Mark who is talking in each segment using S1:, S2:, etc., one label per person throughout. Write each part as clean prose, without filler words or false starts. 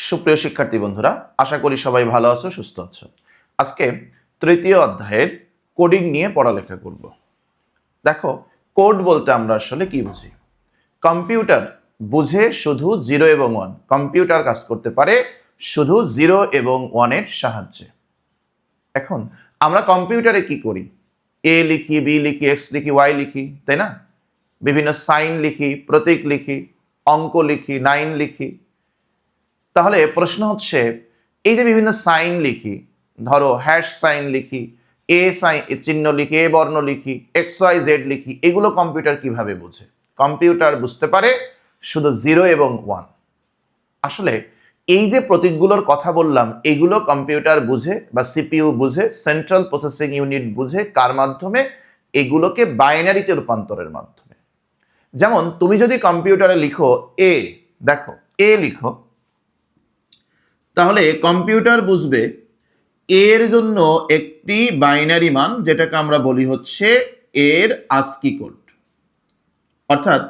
S1: সুপ্রিয় শিক্ষার্থী বন্ধুরা, আশা করি সবাই ভালো আছো, সুস্থ আছো। আজকে তৃতীয় অধ্যায়ের কোডিং নিয়ে পড়ালেখা করব। দেখো, কোড বলতে আমরা আসলে কি বুঝি? কম্পিউটার বুঝে শুধু 0 এবং 1। কম্পিউটার কাজ করতে পারে শুধু 0 এবং 1-এর সাহায্যে। এখন আমরা কম্পিউটারে কি করি? এ লিখি, বি লিখি, এক্স লিখি, ওয়াই লিখি, তাই না? বিভিন্ন সাইন লিখি, প্রতীক লিখি, অঙ্ক লিখি, লাইন লিখি। তাহলে প্রশ্ন হচ্ছে, এই যে বিভিন্ন সাইন লিখি, ধরো হ্যাশ সাইন লিখি, এ সাইন চিহ্ন লিখি, এ বর্ণ লিখি, এক্স ওয়াই জেড লিখি, এগুলো কম্পিউটার কিভাবে বোঝে? কম্পিউটার বুঝতে পারে শুধু 0 এবং 1। আসলে এই যে প্রতীকগুলোর কথা বললাম, এগুলো কম্পিউটার বুঝে বা সিপিইউ বুঝে, সেন্ট্রাল প্রসেসিং ইউনিট বুঝে। কার মাধ্যমে? এগুলোকে বাইনারিতে রূপান্তরের মাধ্যমে। যেমন তুমি যদি কম্পিউটারে লিখো এ, দেখো এ লিখো, তাহলে কম্পিউটার বুঝবে এর জন্য একটি বাইনারি মান, যেটাকে আমরা বলি হচ্ছে এর আস্কি কোড। অর্থাৎ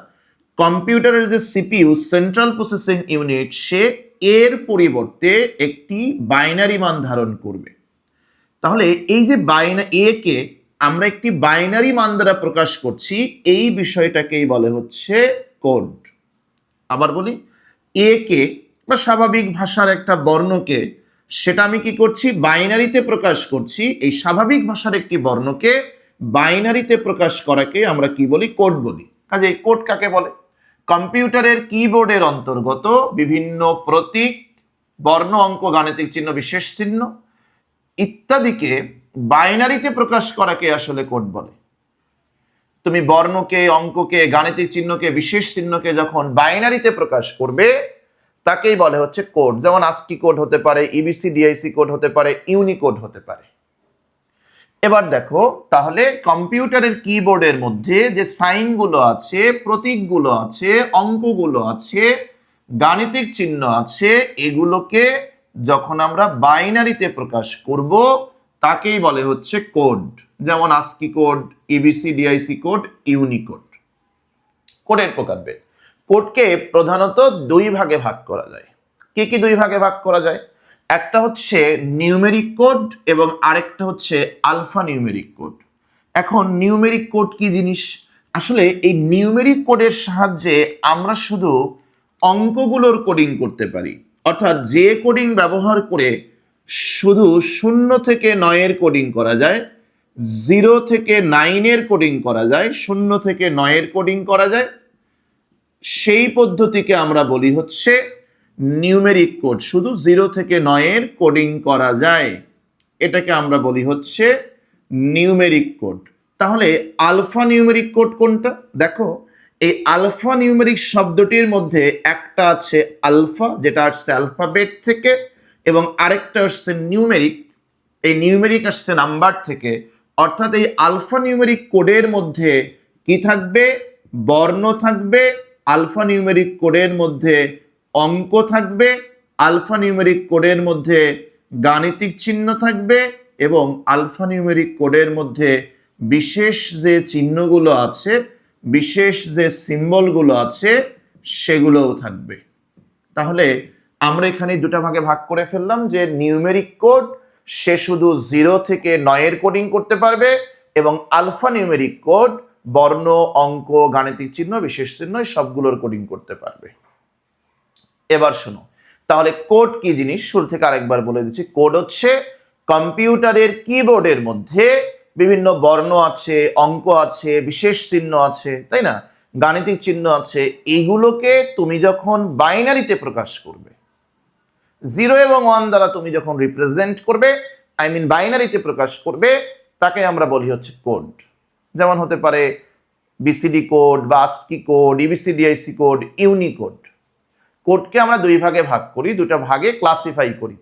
S1: কম্পিউটারের যে সিপিইউ, সেন্ট্রাল প্রসেসিং ইউনিট, সে এর পরিবর্তে একটি বাইনারি মান ধারণ করবে। তাহলে এই যে এ কে আমরা একটি বাইনারি মান দ্বারা প্রকাশ করছি, এই বিষয়টাকেই বলে হচ্ছে কোড। আবার বলি, এ কে বা স্বাভাবিক ভাষার একটা বর্ণকে, সেটা আমি কি করছি? বাইনারিতে প্রকাশ করছি। এই স্বাভাবিক ভাষার একটি বর্ণকে বাইনারিতে প্রকাশ করাকে আমরা কি বলি? কোড বলি। কাজে কোড কাকে বলে? কম্পিউটারের কিবোর্ডের অন্তর্গত বিভিন্ন প্রতীক, বর্ণ, অঙ্ক, গাণিতিক চিহ্ন, বিশেষ চিহ্ন ইত্যাদিকে বাইনারিতে প্রকাশ করাকে আসলে কোড বলে। তুমি বর্ণকে, অঙ্ককে, গাণিতিক চিহ্নকে, বিশেষ চিহ্নকে যখন বাইনারিতে প্রকাশ করবে, তাকেই বলে হচ্ছে কোড। যেমন আস্কি কোড হতে পারে, ইবিসি ডিআইসি কোড হতে পারে, ইউনিকোড হতে পারে। এবার দেখো, তাহলে কম্পিউটারের কিবোর্ডের মধ্যে যে সাইনগুলো আছে, প্রতীকগুলো আছে, অঙ্কগুলো আছে, গাণিতিক চিহ্ন আছে, এগুলোকে যখন আমরা বাইনারিতে প্রকাশ করব, তাকেই বলে হচ্ছে কোড। যেমন ASCII code, EBC DIC code, Unicode. কোডের প্রকারভেদ। কোডকে প্রধানত দুই ভাগে ভাগ করা যায়। কি কি দুই ভাগে ভাগ করা যায়? একটা হচ্ছে নিউমেরিক কোড এবং আরেকটা হচ্ছে আলফা নিউমেরিক কোড। এখন নিউমেরিক কোড কি জিনিস? আসলে এই নিউমেরিক কোডের সাহায্যে আমরা শুধু অঙ্কগুলোর কোডিং করতে পারি। অর্থাৎ যে কোডিং ব্যবহার করে শুধু 0 থেকে 9-এর কোডিং করা যায়, 0 থেকে 9-এর কোডিং করা যায়, 0 থেকে 9-এর কোডিং করা যায়, সেই পদ্ধতিকে আমরা বলি হচ্ছে নিউমেরিক কোড। শুধু 0 থেকে 9-এর কোডিং করা যায়, এটাকে আমরা বলি হচ্ছে নিউমেরিক কোড। তাহলে আলফা নিউমেরিক কোড কোনটা? দেখো, এই আলফা নিউমেরিক শব্দটির মধ্যে একটা আছে আলফা, যেটা আসছে অ্যালফাবেট থেকে, এবং আরেকটা আসছে নিউমেরিক। এই নিউমেরিক আসছে নাম্বার থেকে। অর্থাৎ এই আলফা নিউমেরিক কোডের মধ্যে কি থাকবে? বর্ণ থাকবে। আলফা নিউমেরিক কোডের মধ্যে অঙ্ক থাকবে। আলফা নিউমেরিক কোডের মধ্যে গাণিতিক চিহ্ন থাকবে, এবং আলফা নিউমেরিক কোডের মধ্যে বিশেষ যে চিহ্নগুলো আছে, বিশেষ যে সিম্বলগুলো আছে, সেগুলোও থাকবে। তাহলে আমরা এখানে দুটা ভাগে ভাগ করে ফেললাম যে নিউমেরিক কোড সে শুধু 0 থেকে 9-এর কোডিং করতে পারবে, এবং আলফা নিউমেরিক কোড বর্ণ, অঙ্ক, গাণিতিক চিহ্ন, বিশেষ চিহ্ন সবগুলোর কোডিং করতে পারবে। এবার শোনো, তাহলে কোড কি জিনিস? শুরু থেকে আরেকবার বলে দিচ্ছি। কোড হচ্ছে কম্পিউটারের কিবোর্ডের মধ্যে বিভিন্ন বর্ণ আছে, অঙ্ক আছে, বিশেষ চিহ্ন আছে, তাই না, গাণিতিক চিহ্ন আছে, এইগুলোকে তুমি যখন বাইনারিতে প্রকাশ করবে, 0 এবং 1 দ্বারা তুমি যখন রিপ্রেজেন্ট করবে, বাইনারিতে প্রকাশ করবে, তাকে আমরা বলি হচ্ছে কোড। যেমন হতে পারে বিসিডি কোড বা ASCII code, EBCDIC code, Unicode. কোডকে আমরা দুই ভাগে ভাগ করি, দুটা ভাগে ক্লাসিফাই করি।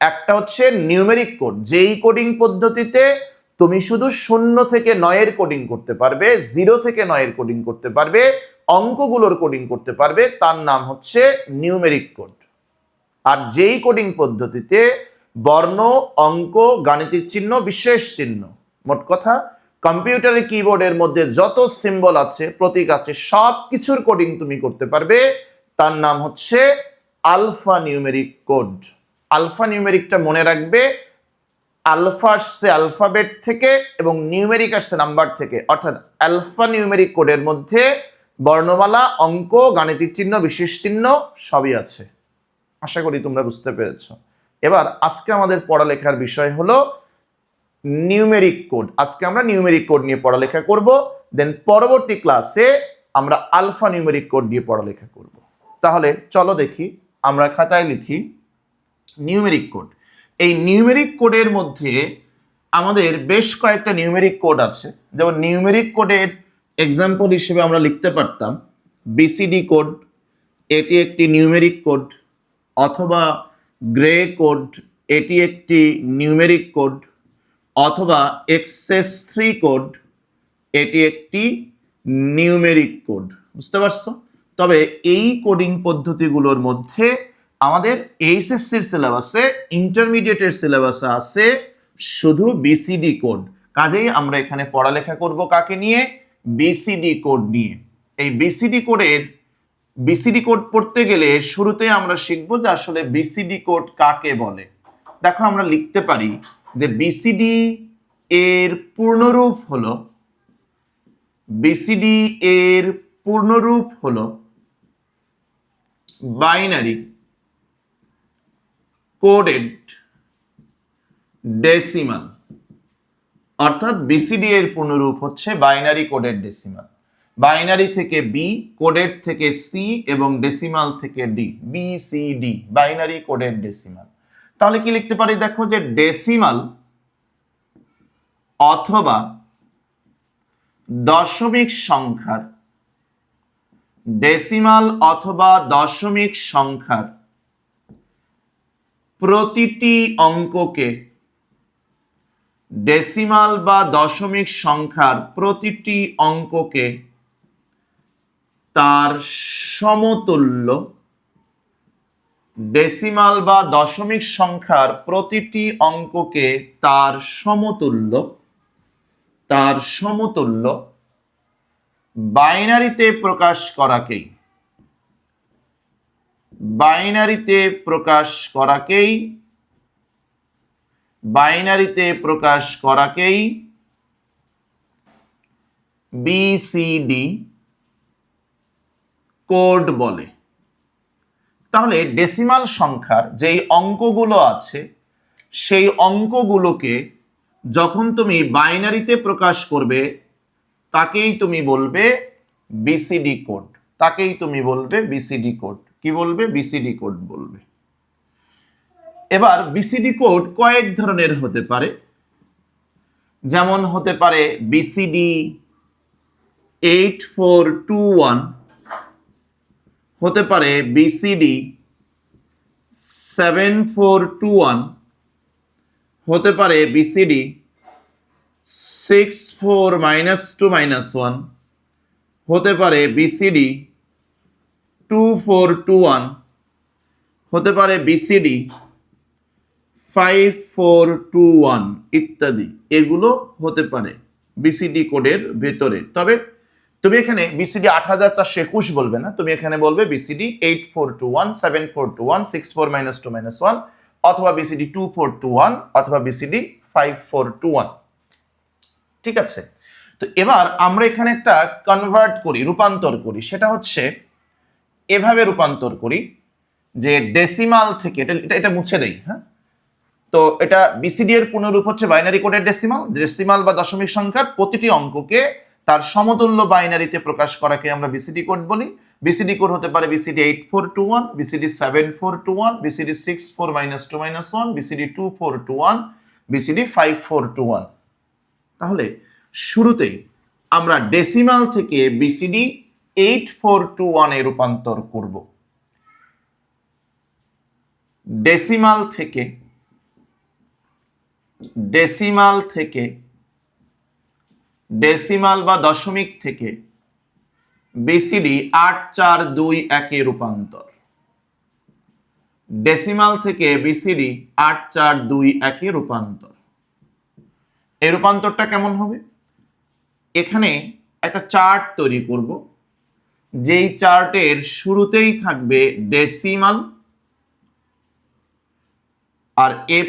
S1: একটা হচ্ছে নিউমেরিক কোড, যেই কোডিং পদ্ধতিতে তুমি শুধু 0 থেকে 9-এর কোডিং করতে পারবে, 0 থেকে 9-এর কোডিং করতে পারবে, অঙ্কগুলোর কোডিং করতে পারবে, তার নাম হচ্ছে নিউমেরিক কোড। আর যেই কোডিং পদ্ধতিতে বর্ণ, অঙ্ক, গাণিতিক চিহ্ন, বিশেষ চিহ্ন, মোট কথা কম্পিউটারের কিবোর্ডের মধ্যে যত সিম্বল আছে, প্রতীক আছে, সব কিছুর কোডিং তুমি করতে পারবে, তার নাম হচ্ছে আলফা নিউমেরিক কোড। আলফা নিউমেরিকটা মনে রাখবে, আলফা আসছে অ্যালফাবেট থেকে এবং নিউমেরিক আসছে নাম্বার থেকে, অর্থাৎ আলফা নিউমেরিক কোডের মধ্যে বর্ণমালা, অঙ্ক, গাণিতিক চিহ্ন, বিশেষ চিহ্ন সবই আছে। আশা করি তোমরা বুঝতে পেরেছ। এবার আজকে আমাদের পড়ালেখার বিষয় হলো নিউমেরিক কোড। আজকে আমরা নিউমেরিক কোড নিয়ে পড়ালেখা করব, দেন পরবর্তী ক্লাসে আমরা আলফা নিউমেরিক কোড নিয়ে পড়ালেখা করব। তাহলে চলো দেখি, আমরা খাতায় লিখি নিউমেরিক কোড। এই নিউমেরিক কোডের মধ্যে আমাদের বেশ কয়েকটা নিউমেরিক কোড আছে। যেমন নিউমেরিক কোডের এক্সাম্পল হিসেবে আমরা লিখতে পারতাম বিসিডি কোড, এটি একটি নিউমেরিক কোড, অথবা গ্রে কোড, এটি একটি নিউমেরিক কোড, অথবা XS3 কোড, এটি একটি নিউমেরিক কোড। বুঝতে পারছো? তবে এই কোডিং পদ্ধতিগুলোর মধ্যে আমাদের এইচএসসির সিলেবাসে, ইন্টারমিডিয়েটের সিলেবাসে আছে শুধু বিসিডি কোড। কাজেই আমরা এখানে পড়ালেখা করব কাকে নিয়ে? বিসিডি কোড নিয়ে। এই বিসিডি কোড পড়তে গেলে শুরুতে আমরা শিখব যে আসলে বিসিডি কোড কাকে বলে। দেখো, আমরা লিখতে পারি যে বিসিডি এর পূর্ণরূপ হলো, বিসিডি এর পূর্ণরূপ হলো বাইনারি কোডেড ডেসিমাল। অর্থাৎ বিসিডি এর পূর্ণরূপ হচ্ছে বাইনারি কোডেড ডেসিমাল। বাইনারি থেকে বি, কোডেড থেকে সি এবং ডেসিমাল থেকে D, BCD, binary coded decimal. তাহলে কি লিখতে পারি? দেখো যে ডেসিমাল অথবা দশমিক সংখ্যার, ডেসিমাল অথবা দশমিক সংখ্যার প্রতিটি অঙ্ককে, ডেসিমাল বা দশমিক সংখ্যার প্রতিটি অঙ্ককে তার সমতুল্য, ডেসিমাল বা দশমিক সংখ্যার প্রতিটি অঙ্ককে তার সমতুল্য বাইনারিতে প্রকাশ করাকেই, বাইনারিতে প্রকাশ করাকেই বিসিডি কোড বলে। তাহলে ডেসিমাল সংখ্যার যেই অঙ্কগুলো আছে সেই অঙ্কগুলোকে যখন তুমি বাইনারিতে প্রকাশ করবে তাকেই তুমি বলবে বিসিডি কোড, তাকেই তুমি বলবে বিসিডি কোড। কি বলবে? বিসিডি কোড বলবে। এবার বিসিডি কোড কয়েক ধরনের হতে পারে। যেমন হতে পারে বিসিডি 8421, হতে পারে বিসিডি 7421, হতে পারে বিসিডি 64-2-1, হতে পারে বিসিডি 2421, হতে পারে বিসিডি 5421 ইত্যাদি। এগুলো হতে পারে বিসিডি কোডের ভেতরে। তবে তুমি এখানে বিসিডি 8421 বলবে না, তুমি এখানে বলবে বিসিডি 8421, 7421, 64-2-1, অথবা বিসিডি 2421, অথবা বিসিডি 5421। ঠিক আছে? তো এবার আমরা এখানে একটা কনভার্ট করি, রূপান্তর করি। সেটা হচ্ছে এভাবে রূপান্তর করি যে ডেসিমাল থেকে, এটা মুছে দেই। হ্যাঁ, তো এটা বিসিডি এর পূর্ণরূপ হচ্ছে বাইনারি কোডের ডেসিমাল। ডেসিমাল বা দশমিক সংখ্যার প্রতিটি অঙ্ককে তার সমতুল্য বাইনারিতে প্রকাশ করাকে আমরা বিসিডি কোড বলি। বিসিডি কোড হতে পারে BCD 8421, BCD 7421, BCD 64-2-1, BCD 2421, BCD 5421। তাহলে শুরুতেই আমরা ডেসিমাল থেকে বিসিডি 8421 এ রূপান্তর করব। ডেসিমাল বা দশমিক থেকে বিসিডি 8421 এ রূপান্তর। ডেসিমাল থেকে বিসিডি 8421 এ রূপান্তর। এই রূপান্তরটা কেমন হবে? এখানে একটা চার্ট তৈরি করব, যেই চার্টের শুরুতেই থাকবে ডেসিমাল আর এ